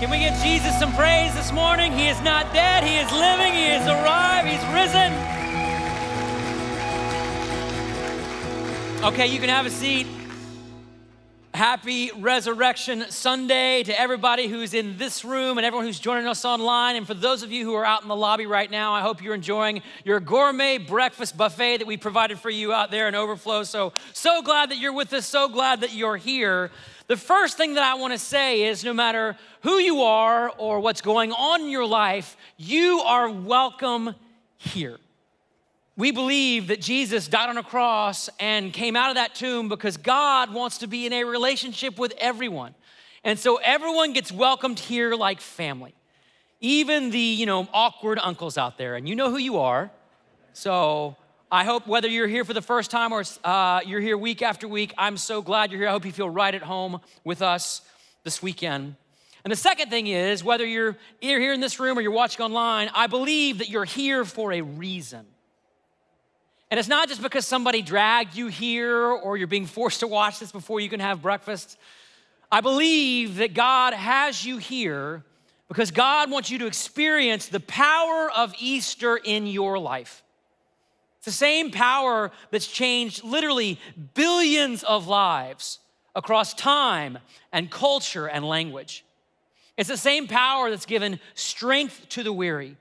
Can we give Jesus some praise this morning? He is not dead, he is living, he is alive, he's risen. Okay, you can have a seat. Happy Resurrection Sunday to everybody who's in this room and everyone who's joining us online. And for those of you who are out in the lobby right now, I hope you're enjoying your gourmet breakfast buffet that we provided for you out there in Overflow. So glad that you're with us, so glad that you're here. The first thing that I want to say is no matter who you are or what's going on in your life, you are welcome here. We believe that Jesus died on a cross and came out of that tomb because God wants to be in a relationship with everyone. And so everyone gets welcomed here like family. Even the, awkward uncles out there, and you know who you are. So I hope whether you're here for the first time or you're here week after week, I'm so glad you're here. I hope you feel right at home with us this weekend. And the second thing is, whether you're here in this room or you're watching online, I believe that you're here for a reason. And it's not just because somebody dragged you here or you're being forced to watch this before you can have breakfast. I believe that God has you here because God wants you to experience the power of Easter in your life. It's the same power that's changed literally billions of lives across time and culture and language. It's the same power that's given strength to the weary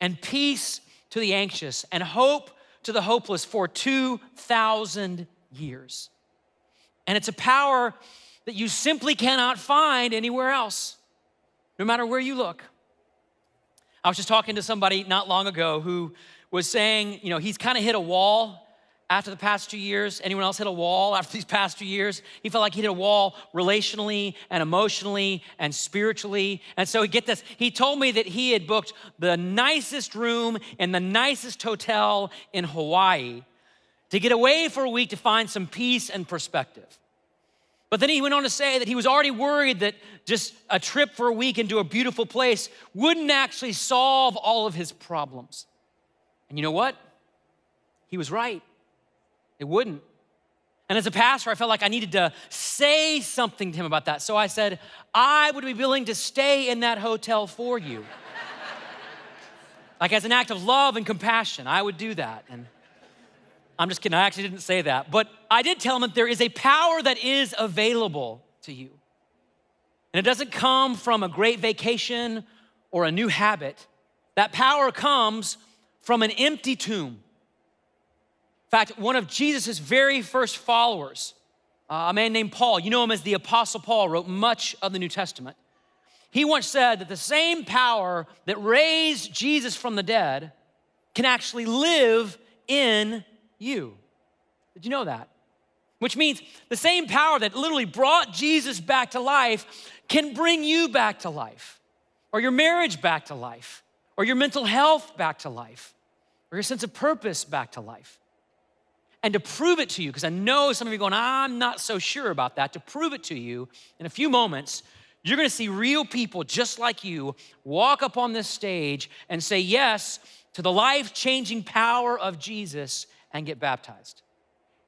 and peace to the anxious and hope to the hopeless for 2,000 years. And it's a power that you simply cannot find anywhere else, no matter where you look. I was just talking to somebody not long ago who was saying, he's kind of hit a wall after the past 2 years. Anyone else hit a wall after these past 2 years? He felt like he hit a wall relationally and emotionally and spiritually. And so get this, he told me that he had booked the nicest room in the nicest hotel in Hawaii to get away for a week to find some peace and perspective. But then he went on to say that he was already worried that just a trip for a week into a beautiful place wouldn't actually solve all of his problems. And you know what? He was right. It wouldn't. And as a pastor, I felt like I needed to say something to him about that. So I said, I would be willing to stay in that hotel for you. Like as an act of love and compassion, I would do that. And I'm just kidding, I actually didn't say that. But I did tell him that there is a power that is available to you. And it doesn't come from a great vacation or a new habit. That power comes from an empty tomb. In fact, one of Jesus' very first followers, a man named Paul, you know him as the Apostle Paul, wrote much of the New Testament. He once said that the same power that raised Jesus from the dead can actually live in you. Did you know that? Which means the same power that literally brought Jesus back to life can bring you back to life, or your marriage back to life, or your mental health back to life, or your sense of purpose back to life. And to prove it to you, because I know some of you are going, I'm not so sure about that. To prove it to you, in a few moments, you're gonna see real people just like you walk up on this stage and say yes to the life-changing power of Jesus and get baptized.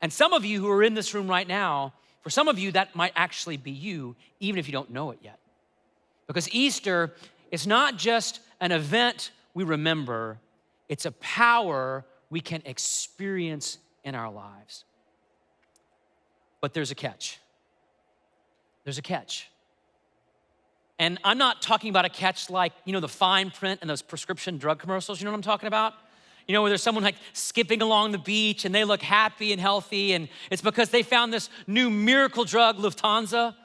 And some of you who are in this room right now, for some of you, that might actually be you, even if you don't know it yet. Because Easter is not just an event we remember, it's a power we can experience in our lives. But there's a catch. There's a catch. And I'm not talking about a catch like, the fine print in those prescription drug commercials. You know what I'm talking about? Where there's someone like skipping along the beach and they look happy and healthy, and it's because they found this new miracle drug, Lufthansa.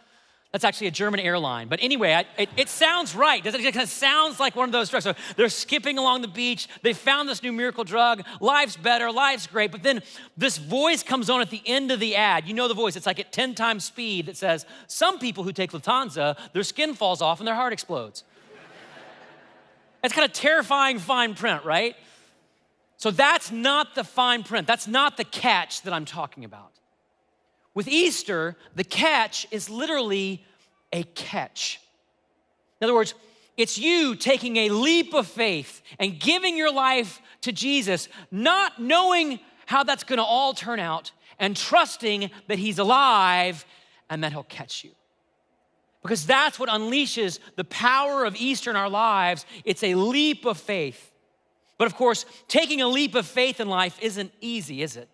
That's actually a German airline. But anyway, it sounds right. It kind of sounds like one of those drugs. So they're skipping along the beach. They found this new miracle drug. Life's better. Life's great. But then this voice comes on at the end of the ad. You know the voice. It's like at 10 times speed that says, some people who take Lufthansa, their skin falls off and their heart explodes. That's kind of terrifying fine print, right? So that's not the fine print. That's not the catch that I'm talking about. With Easter, the catch is literally a catch. In other words, it's you taking a leap of faith and giving your life to Jesus, not knowing how that's gonna all turn out, and trusting that he's alive and that he'll catch you. Because that's what unleashes the power of Easter in our lives. It's a leap of faith. But of course, taking a leap of faith in life isn't easy, is it?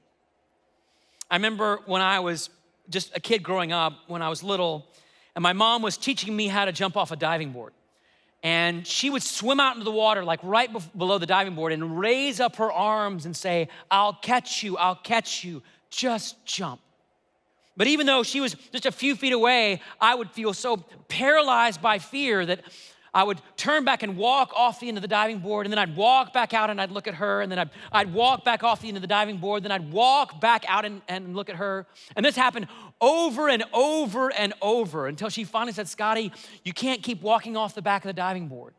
I remember when I was just a kid growing up, when I was little, and my mom was teaching me how to jump off a diving board. And she would swim out into the water, like right below the diving board, and raise up her arms and say, I'll catch you, just jump. But even though she was just a few feet away, I would feel so paralyzed by fear that I would turn back and walk off the end of the diving board, and then I'd walk back out and I'd look at her, and then I'd walk back off the end of the diving board, then I'd walk back out and look at her. And this happened over and over and over until she finally said, Scotty, you can't keep walking off the back of the diving board.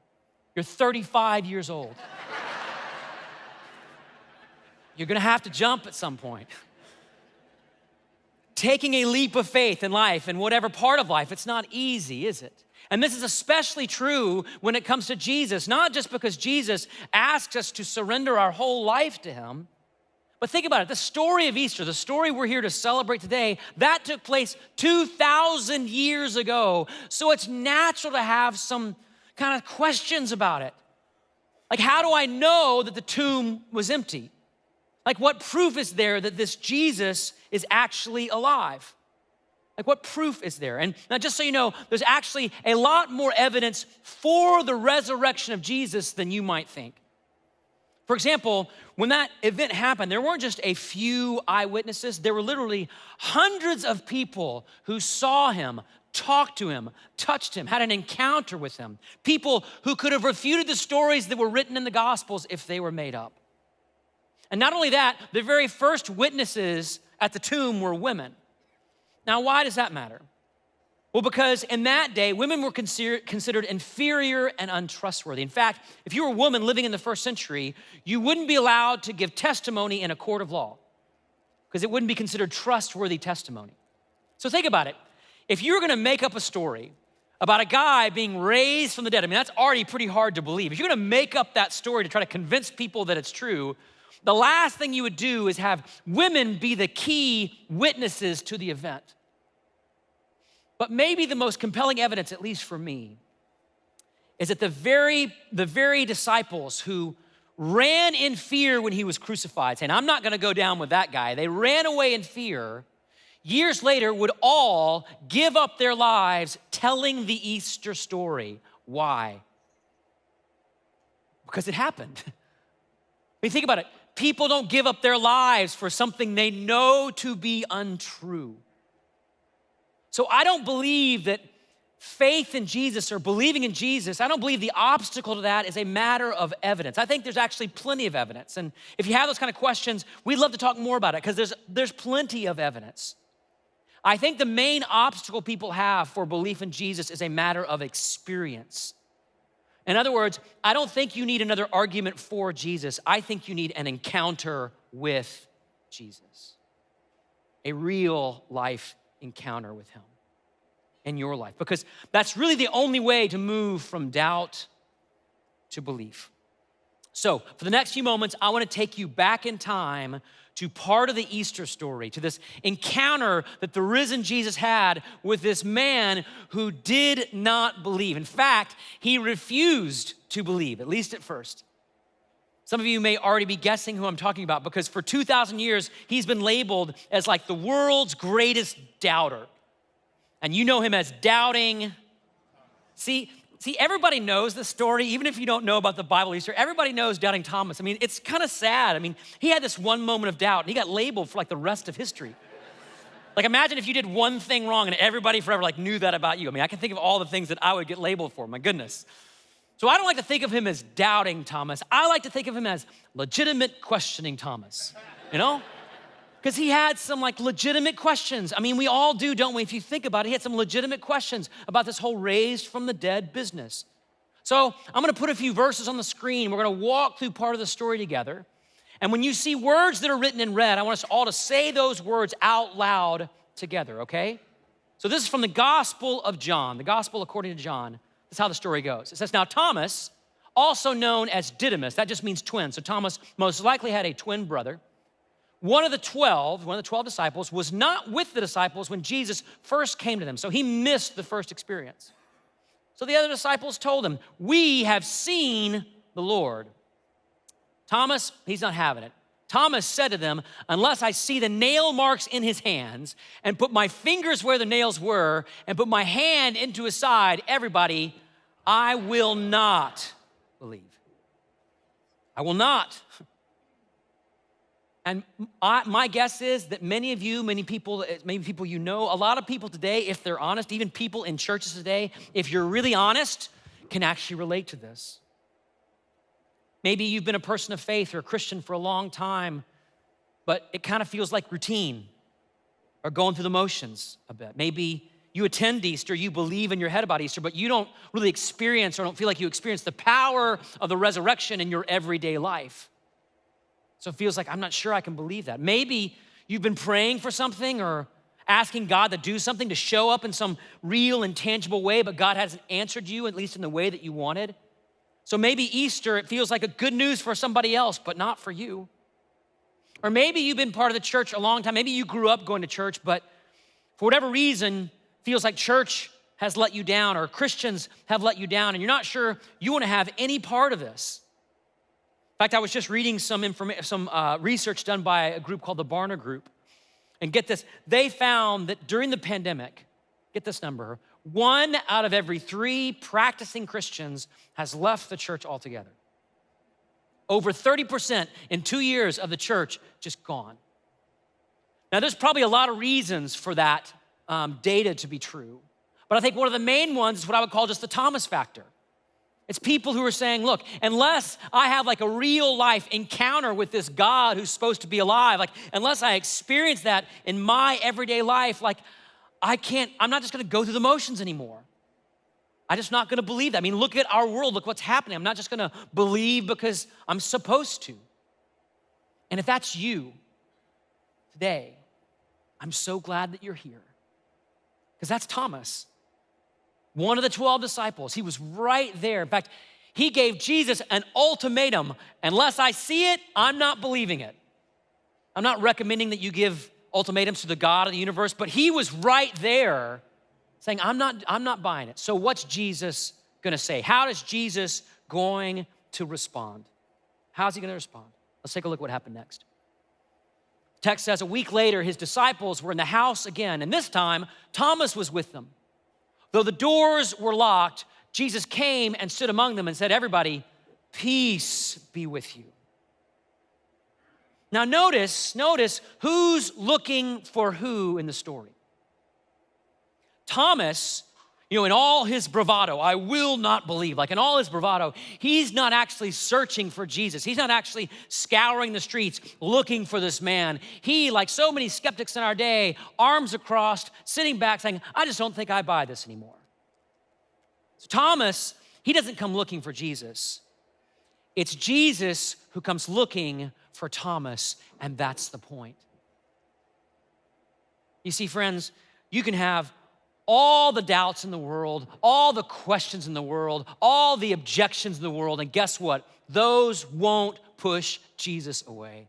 You're 35 years old. You're gonna have to jump at some point. Taking a leap of faith in life, in whatever part of life, it's not easy, is it? And this is especially true when it comes to Jesus, not just because Jesus asks us to surrender our whole life to him, but think about it, the story of Easter, the story we're here to celebrate today, that took place 2,000 years ago. So it's natural to have some kind of questions about it. Like, how do I know that the tomb was empty? Like, what proof is there that this Jesus is actually alive? Like, what proof is there? And now, just so you know, there's actually a lot more evidence for the resurrection of Jesus than you might think. For example, when that event happened, there weren't just a few eyewitnesses. There were literally hundreds of people who saw him, talked to him, touched him, had an encounter with him. People who could have refuted the stories that were written in the Gospels if they were made up. And not only that, the very first witnesses at the tomb were women. Now, why does that matter? Well, because in that day, women were considered inferior and untrustworthy. In fact, if you were a woman living in the first century, you wouldn't be allowed to give testimony in a court of law because it wouldn't be considered trustworthy testimony. So think about it. If you were gonna make up a story about a guy being raised from the dead, I mean, that's already pretty hard to believe. If you're gonna make up that story to try to convince people that it's true, the last thing you would do is have women be the key witnesses to the event. But maybe the most compelling evidence, at least for me, is that the very disciples who ran in fear when he was crucified, saying, I'm not gonna go down with that guy. They ran away in fear. Years later would all give up their lives telling the Easter story. Why? Because it happened. I mean, think about it. People don't give up their lives for something they know to be untrue. So I don't believe that faith in Jesus or believing in Jesus, I don't believe the obstacle to that is a matter of evidence. I think there's actually plenty of evidence. And if you have those kind of questions, we'd love to talk more about it because there's plenty of evidence. I think the main obstacle people have for belief in Jesus is a matter of experience. In other words, I don't think you need another argument for Jesus. I think you need an encounter with Jesus, a real life encounter with him in your life, because that's really the only way to move from doubt to belief. So for the next few moments, I want to take you back in time to part of the Easter story, to this encounter that the risen Jesus had with this man who did not believe. In fact, he refused to believe, at least at first. Some of you may already be guessing who I'm talking about because for 2,000 years, he's been labeled as like the world's greatest doubter. And you know him as doubting. See, everybody knows the story, even if you don't know about the Bible Easter, everybody knows doubting Thomas. I mean, it's kind of sad. I mean, he had this one moment of doubt and he got labeled for like the rest of history. Like imagine if you did one thing wrong and everybody forever like knew that about you. I mean, I can think of all the things that I would get labeled for, my goodness. So I don't like to think of him as doubting Thomas. I like to think of him as legitimate questioning Thomas, you know? Because he had some like legitimate questions. I mean, we all do, don't we? If you think about it, he had some legitimate questions about this whole raised from the dead business. So I'm gonna put a few verses on the screen. We're gonna walk through part of the story together. And when you see words that are written in red, I want us all to say those words out loud together, okay? So this is from the Gospel of John, the Gospel according to John. That's how the story goes. It says, now Thomas, also known as Didymus, that just means twin. So Thomas most likely had a twin brother, one of the 12 disciples, was not with the disciples when Jesus first came to them. So he missed the first experience. So the other disciples told him, "We have seen the Lord." Thomas, he's not having it. Thomas said to them, "Unless I see the nail marks in his hands and put my fingers where the nails were and put my hand into his side," everybody, "I will not believe." I will not. And my guess is that many people you know, a lot of people today, if they're honest, even people in churches today, if you're really honest, can actually relate to this. Maybe you've been a person of faith or a Christian for a long time, but it kind of feels like routine or going through the motions a bit. Maybe you attend Easter, you believe in your head about Easter, but you don't really experience or don't feel like you experience the power of the resurrection in your everyday life. So it feels like, I'm not sure I can believe that. Maybe you've been praying for something or asking God to do something, to show up in some real and tangible way, but God hasn't answered you, at least in the way that you wanted. So maybe Easter, it feels like a good news for somebody else, but not for you. Or maybe you've been part of the church a long time. Maybe you grew up going to church, but for whatever reason, feels like church has let you down or Christians have let you down, and you're not sure you want to have any part of this. In fact, I was just reading some research done by a group called the Barna Group. And get this, they found that during the pandemic, get this number, 1 out of every 3 practicing Christians has left the church altogether. Over 30% in 2 years of the church just gone. Now, there's probably a lot of reasons for that data to be true. But I think one of the main ones is what I would call just the Thomas factor. It's people who are saying, look, unless I have like a real life encounter with this God who's supposed to be alive, like unless I experience that in my everyday life, like I'm not just gonna go through the motions anymore. I'm just not gonna believe that. I mean, look at our world, look what's happening. I'm not just gonna believe because I'm supposed to. And if that's you today, I'm so glad that you're here. Because that's Thomas, one of the 12 disciples. He was right there. In fact, he gave Jesus an ultimatum. Unless I see it, I'm not believing it. I'm not recommending that you give ultimatums to the God of the universe, but he was right there saying, I'm not buying it. So what's Jesus gonna say? How is Jesus going to respond? How's he gonna respond? Let's take a look at what happened next. The text says, a week later, his disciples were in the house again, and this time, Thomas was with them. Though the doors were locked, Jesus came and stood among them and said, everybody, peace be with you. Now notice who's looking for who in the story. Thomas, in all his bravado, I will not believe, like in all his bravado, he's not actually searching for Jesus. He's not actually scouring the streets looking for this man. He, like so many skeptics in our day, arms across, sitting back saying, I just don't think I buy this anymore. So Thomas, he doesn't come looking for Jesus. It's Jesus who comes looking for Thomas, and that's the point. You see, friends, you can have all the doubts in the world, all the questions in the world, all the objections in the world, and guess what? Those won't push Jesus away.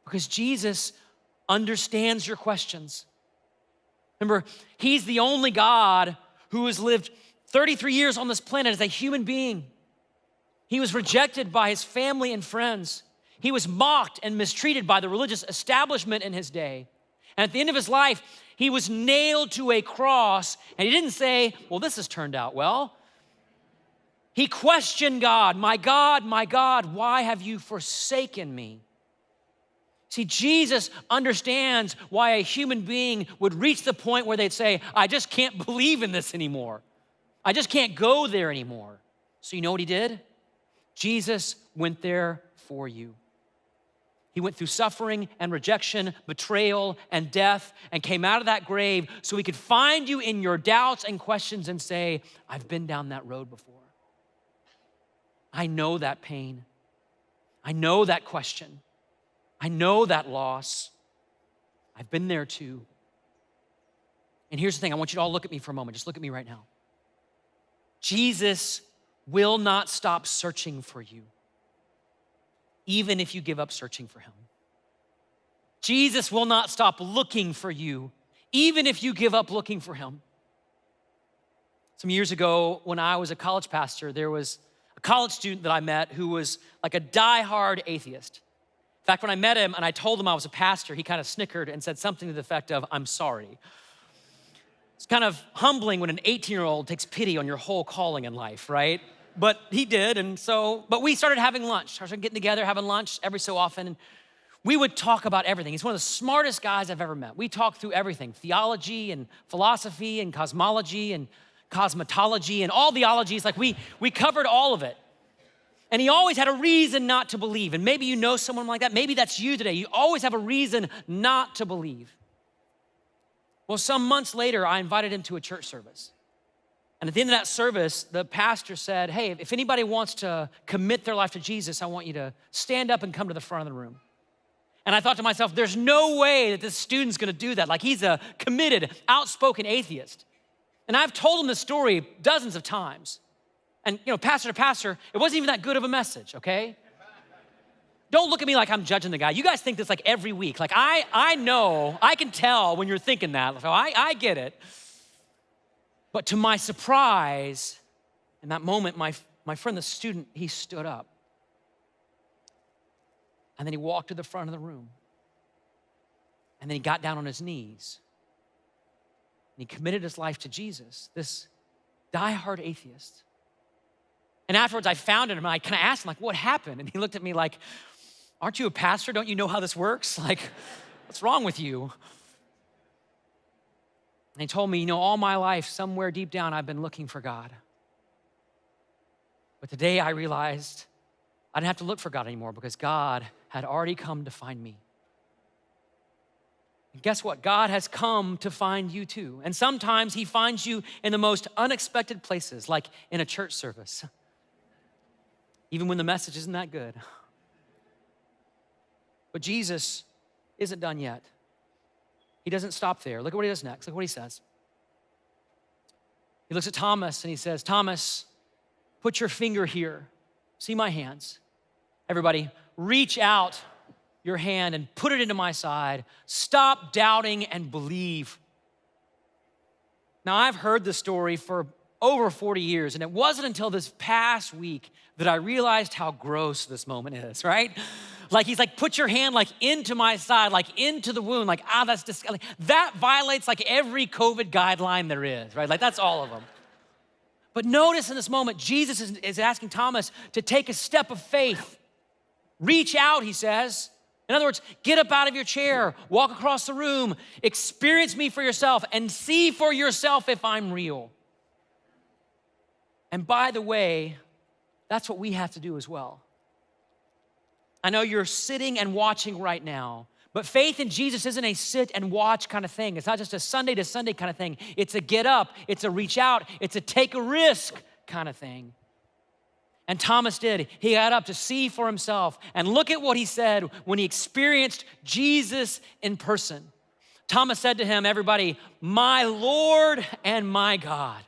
Because Jesus understands your questions. Remember, he's the only God who has lived 33 years on this planet as a human being. He was rejected by his family and friends. He was mocked and mistreated by the religious establishment in his day. And at the end of his life, he was nailed to a cross, and he didn't say, well, this has turned out well. He questioned God, my God, why have you forsaken me? See, Jesus understands why a human being would reach the point where they'd say, I just can't believe in this anymore. I just can't go there anymore. So you know what he did? Jesus went there for you. He went through suffering and rejection, betrayal and death, and came out of that grave so he could find you in your doubts and questions and say, I've been down that road before. I know that pain. I know that question. I know that loss. I've been there too. And here's the thing, I want you to all look at me for a moment. Just look at me right now. Jesus will not stop searching for you. even if you give up searching for him. Jesus will not stop looking for you, even if you give up looking for him. Some years ago, when I was a college pastor, there was a college student that I met who was like a diehard atheist. In fact, when I met him and I told him I was a pastor, he kind of snickered and said something to the effect of, "I'm sorry." It's kind of humbling when an 18-year-old takes pity on your whole calling in life, right? But he did, but we started having lunch. Started getting together, having lunch every so often, and we would talk about everything. He's one of the smartest guys I've ever met. We talked through everything, theology and philosophy and cosmology and cosmetology and all the ologies. Like we covered all of it. And he always had a reason not to believe. And maybe you know someone like that. Maybe that's you today. You always have a reason not to believe. Well, some months later, I invited him to a church service. And at the end of that service, the pastor said, "Hey, if anybody wants to commit their life to Jesus, I want you to stand up and come to the front of the room." And I thought to myself, there's no way that this student's gonna do that. Like, he's a committed, outspoken atheist. And I've told him this story dozens of times. And pastor to pastor, it wasn't even that good of a message, okay? Don't look at me like I'm judging the guy. You guys think this like every week. Like I know, I can tell when you're thinking that. So I get it. But to my surprise, in that moment, my friend, the student, he stood up. And then he walked to the front of the room. And then he got down on his knees. And he committed his life to Jesus, this diehard atheist. And afterwards, I found him and I kind of asked him, like, what happened? And he looked at me like, "Aren't you a pastor? Don't you know how this works? Like, what's wrong with you?" And he told me, all my life, somewhere deep down, I've been looking for God. But today I realized I didn't have to look for God anymore because God had already come to find me. And guess what? God has come to find you too. And sometimes he finds you in the most unexpected places, like in a church service, even when the message isn't that good. But Jesus isn't done yet. He doesn't stop there. Look at what he does next. Look what he says. He looks at Thomas and he says, "Thomas, put your finger here. See my hands. Everybody, reach out your hand and put it into my side. Stop doubting and believe." Now, I've heard this story for over 40 years, and it wasn't until this past week that I realized how gross this moment is, right? Like he's like, "Put your hand like into my side, like into the wound." Like, that's disgusting. That violates like every COVID guideline there is, right? Like that's all of them. But notice in this moment, Jesus is asking Thomas to take a step of faith. Reach out, he says. In other words, get up out of your chair, walk across the room, experience me for yourself, and see for yourself if I'm real. And by the way, that's what we have to do as well. I know you're sitting and watching right now, but faith in Jesus isn't a sit and watch kind of thing. It's not just a Sunday to Sunday kind of thing. It's a get up, it's a reach out, it's a take a risk kind of thing. And Thomas did. He got up to see for himself. And look at what he said when he experienced Jesus in person. Thomas said to him, everybody, "My Lord and my God."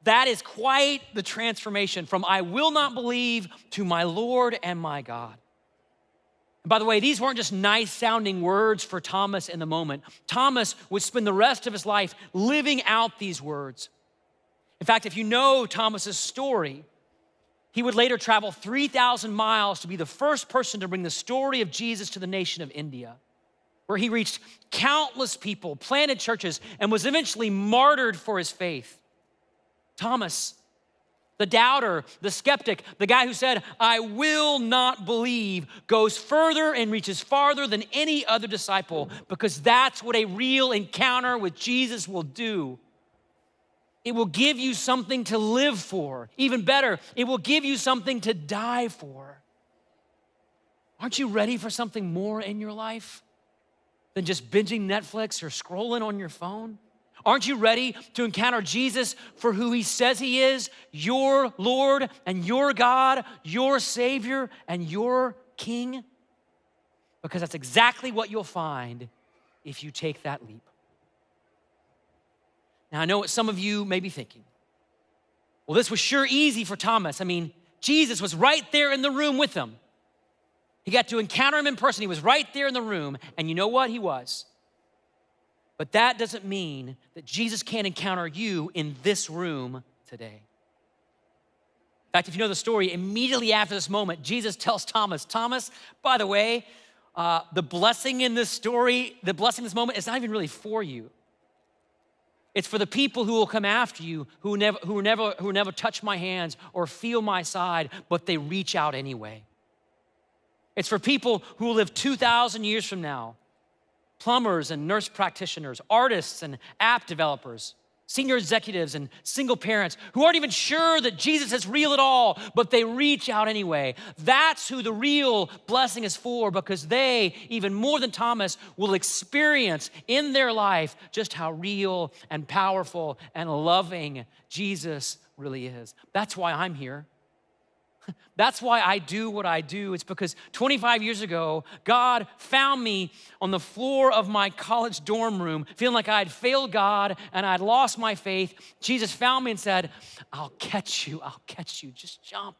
That is quite the transformation from "I will not believe" to "my Lord and my God." And by the way, these weren't just nice sounding words for Thomas in the moment. Thomas would spend the rest of his life living out these words. In fact, if you know Thomas's story, he would later travel 3,000 miles to be the first person to bring the story of Jesus to the nation of India, where he reached countless people, planted churches, and was eventually martyred for his faith. Thomas, the doubter, the skeptic, the guy who said, "I will not believe," goes further and reaches farther than any other disciple because that's what a real encounter with Jesus will do. It will give you something to live for. Even better, it will give you something to die for. Aren't you ready for something more in your life than just binging Netflix or scrolling on your phone? Aren't you ready to encounter Jesus for who he says he is, your Lord and your God, your Savior and your King? Because that's exactly what you'll find if you take that leap. Now, I know what some of you may be thinking. Well, this was sure easy for Thomas. I mean, Jesus was right there in the room with him. He got to encounter him in person. He was right there in the room, and you know what? He was. But that doesn't mean that Jesus can't encounter you in this room today. In fact, if you know the story, immediately after this moment, Jesus tells Thomas, by the way, the blessing in this story, the blessing in this moment is not even really for you. It's for the people who will come after you, who never touch my hands or feel my side, but they reach out anyway. It's for people who will live 2,000 years from now. Plumbers and nurse practitioners, artists and app developers, senior executives and single parents who aren't even sure that Jesus is real at all, but they reach out anyway. That's who the real blessing is for, because they, even more than Thomas, will experience in their life just how real and powerful and loving Jesus really is. That's why I'm here. That's why I do what I do. It's because 25 years ago, God found me on the floor of my college dorm room, feeling like I had failed God and I'd lost my faith. Jesus found me and said, I'll catch you, just jump.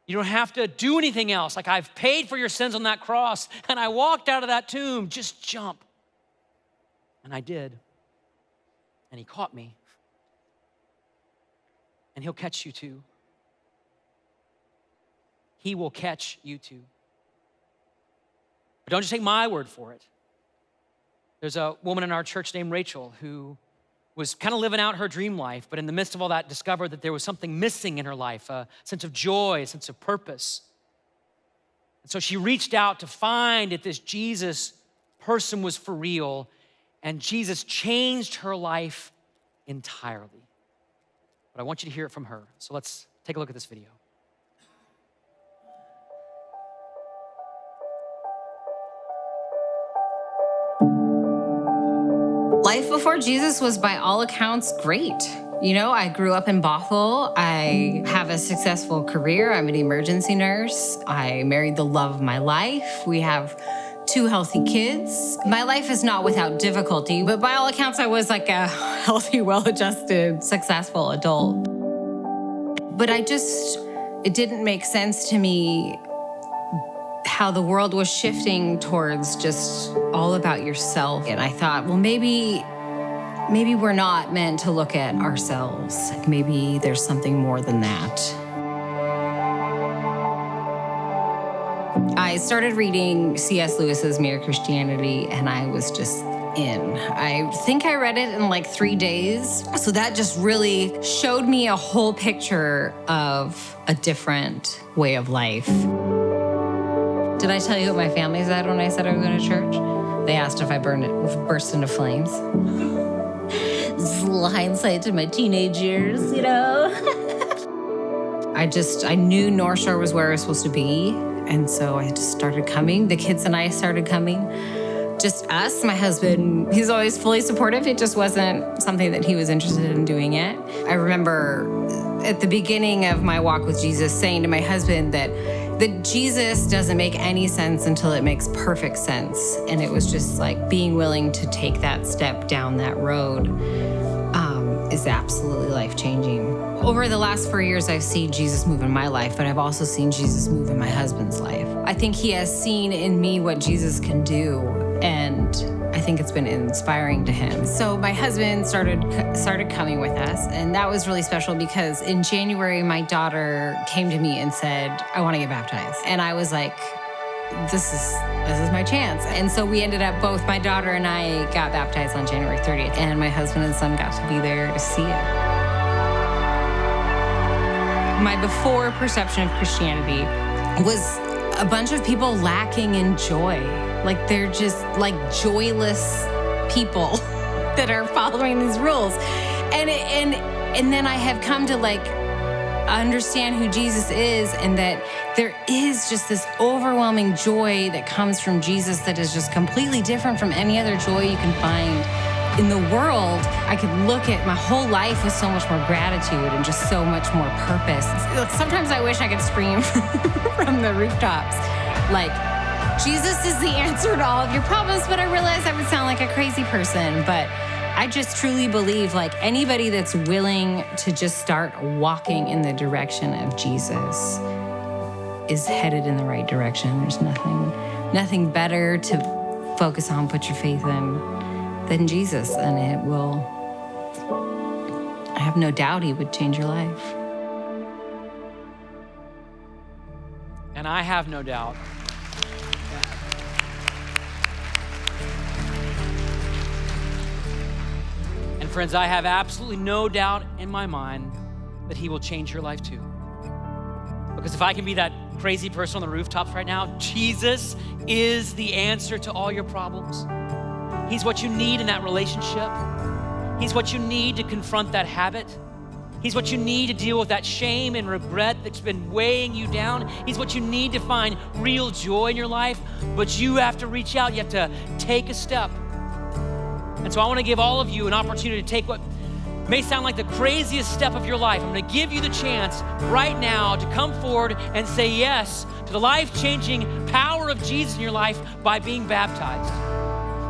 You don't have to do anything else. Like, I've paid for your sins on that cross, and I walked out of that tomb, just jump. And I did. And he caught me. And he'll catch you too. He will catch you too. But don't just take my word for it. There's a woman in our church named Rachel who was kind of living out her dream life, but in the midst of all that discovered that there was something missing in her life, a sense of joy, a sense of purpose. And so she reached out to find if this Jesus person was for real, and Jesus changed her life entirely. But I want you to hear it from her. So let's take a look at this video. Life before Jesus was, by all accounts, great. You know, I grew up in Bothell. I have a successful career. I'm an emergency nurse. I married the love of my life. We have 2 healthy kids. My life is not without difficulty, but by all accounts, I was like a healthy, well-adjusted, successful adult. But it didn't make sense to me how the world was shifting towards just all about yourself. And I thought, well, maybe we're not meant to look at ourselves. Like, maybe there's something more than that. I started reading C.S. Lewis's Mere Christianity, and I was just in. I think I read it in like 3 days. So that just really showed me a whole picture of a different way of life. Did I tell you what my family said when I said I was going to church? They asked if I burst into flames. This is a little hindsight to my teenage years, you know? I knew Northshore was where I was supposed to be. And so I just started coming. The kids and I started coming. Just us. My husband, he's always fully supportive. It just wasn't something that he was interested in doing yet. I remember at the beginning of my walk with Jesus saying to my husband that Jesus doesn't make any sense until it makes perfect sense. And it was just like being willing to take that step down that road is absolutely life-changing. Over the last 4 years, I've seen Jesus move in my life, but I've also seen Jesus move in my husband's life. I think he has seen in me what Jesus can do, and I think it's been inspiring to him. So my husband started coming with us, and that was really special because in January, my daughter came to me and said, I want to get baptized. And I was like, this is my chance. And so we ended up, both my daughter and I got baptized on January 30th, and my husband and son got to be there to see it. My before perception of Christianity was a bunch of people lacking in joy. Like, they're just like joyless people that are following these rules. And then I have come to like understand who Jesus is, and that there is just this overwhelming joy that comes from Jesus that is just completely different from any other joy you can find in the world. I could look at my whole life with so much more gratitude and just so much more purpose. Sometimes I wish I could scream from the rooftops, like, Jesus is the answer to all of your problems, but I realize I would sound like a crazy person. But I just truly believe, like, anybody that's willing to just start walking in the direction of Jesus is headed in the right direction. There's nothing better to focus on, put your faith in, than Jesus. And I have no doubt he would change your life. And I have no doubt. And friends, I have absolutely no doubt in my mind that he will change your life too. Because if I can be that crazy person on the rooftops right now, Jesus is the answer to all your problems. He's what you need in that relationship. He's what you need to confront that habit. He's what you need to deal with that shame and regret that's been weighing you down. He's what you need to find real joy in your life, but you have to reach out. You have to take a step. And so I want to give all of you an opportunity to take what may sound like the craziest step of your life. I'm going to give you the chance right now to come forward and say yes to the life-changing power of Jesus in your life by being baptized.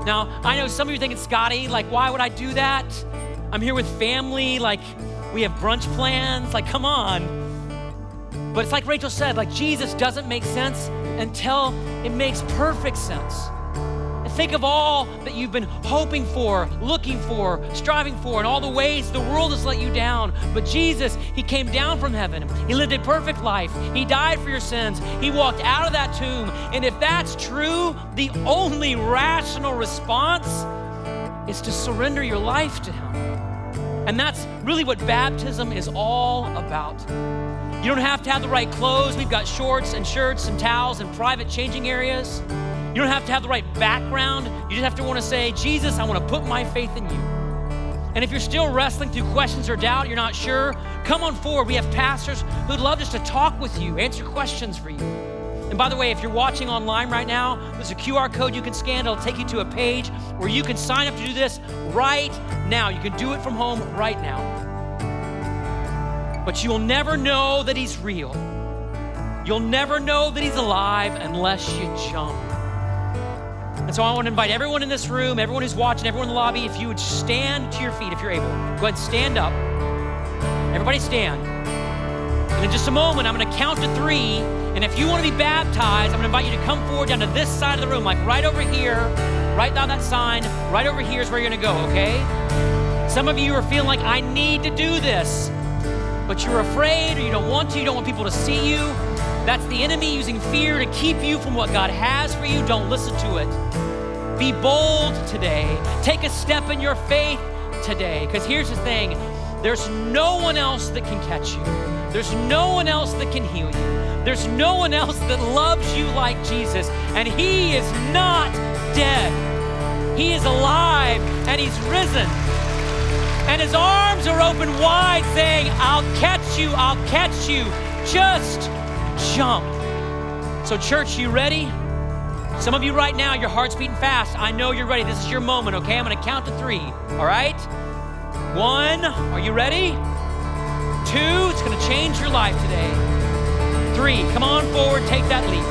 Now, I know some of you are thinking, Scotty, like, why would I do that? I'm here with family, like, we have brunch plans, like, come on. But it's like Rachel said, like, Jesus doesn't make sense until it makes perfect sense. And think of all that you've been hoping for, looking for, striving for, and all the ways the world has let you down. But Jesus, he came down from heaven. He lived a perfect life. He died for your sins. He walked out of that tomb. And if that's true, the only rational response is to surrender your life to him. And that's really what baptism is all about. You don't have to have the right clothes. We've got shorts and shirts and towels and private changing areas. You don't have to have the right background. You just have to want to say, Jesus, I want to put my faith in you. And if you're still wrestling through questions or doubt, you're not sure, come on forward. We have pastors who'd love just to talk with you, answer questions for you. And by the way, if you're watching online right now, there's a QR code you can scan. It'll take you to a page where you can sign up to do this right now. You can do it from home right now. But you'll never know that he's real. You'll never know that he's alive unless you jump. And so I want to invite everyone in this room, everyone who's watching, everyone in the lobby, if you would stand to your feet if you're able. Go ahead and stand up. Everybody stand. And in just a moment, I'm going to count to 3. And if you want to be baptized, I'm going to invite you to come forward down to this side of the room, like right over here, right down that sign, right over here is where you're going to go, okay? Some of you are feeling like, I need to do this, but you're afraid or you don't want to, you don't want people to see you. That's the enemy using fear to keep you from what God has for you. Don't listen to it. Be bold today. Take a step in your faith today. Because here's the thing, there's no one else that can catch you. There's no one else that can heal you. There's no one else that loves you like Jesus. And he is not dead. He is alive and he's risen. And his arms are open wide saying, I'll catch you, I'll catch you. Just jump. So church, you ready? Some of you right now, your heart's beating fast. I know you're ready. This is your moment, okay? I'm gonna count to 3, all right? 1, are you ready? 2, it's gonna change your life today. 3, come on forward, take that leap.